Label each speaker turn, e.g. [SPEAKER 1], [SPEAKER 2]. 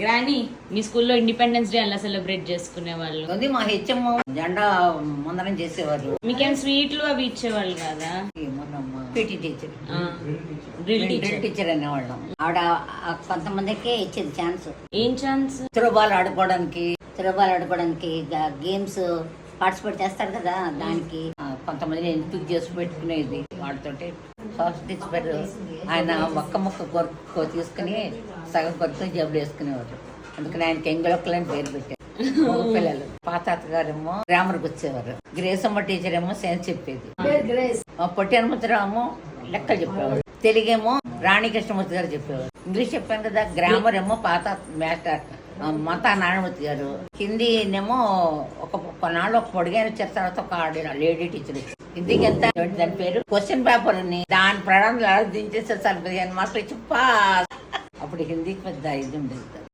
[SPEAKER 1] గ్రాని మీ స్కూల్లో independence day అలా సెలబ్రేట్ చేసుకునే వాళ్ళు?
[SPEAKER 2] అది మా హెచ్ఎం జెండా ముందరం చేసేవారు.
[SPEAKER 1] మీకేం స్వీట్లు అవి ఇచ్చేవాళ్ళు కదా?
[SPEAKER 2] పీటీ టీచర్,
[SPEAKER 1] డ్రిల్
[SPEAKER 2] టీచర్ అనేవాళ్ళం. ఆవిడ కొంతమందికే ఇచ్చేది ఛాన్స్.
[SPEAKER 1] ఏం ఛాన్స్?
[SPEAKER 2] త్రోబాల్ ఆడుకోవడానికి గేమ్స్ పార్టిసిపేట్ చేస్తారు కదా, దానికి కొంతమంది ఎంపిక చేసి పెట్టుకునేది. వాటితోటి పార్టిసిపేట్ ఆయన ఒక్క ముక్క కొరకు తీసుకుని సగం కొరకు జబ్బులు వేసుకునేవారు. అందుకని ఆయనకి ఎంగళొక్కలని పేరు పెట్టారు. పిల్లలు పాతాత గారేమో గ్రామర్కి వచ్చేవారు. గ్రేసమ్మ టీచర్ ఏమో సైన్స్ చెప్పేది. పొట్టి హనుమంతరావు లెక్కలు చెప్పేవారు. తెలుగేమో రాణి కృష్ణమూర్తి గారు చెప్పేవారు. ఇంగ్లీష్ చెప్పాను కదా, గ్రామర్ ఏమో పాతాత మాస్టర్ మతా నారాయణమూర్తి గారు. హిందీనేమో కొన్నాళ్ళు ఒక పొడిగైన వచ్చిన తర్వాత ఒక లేడీ టీచర్. హిందీకి ఎంత దాని పేరు క్వశ్చన్ పేపర్ అని దాని ప్రణాళిక దించేసేసారు. 15 మార్కులు ఇచ్చి అప్పుడు హిందీకి పెద్ద ఇది ఉండేది.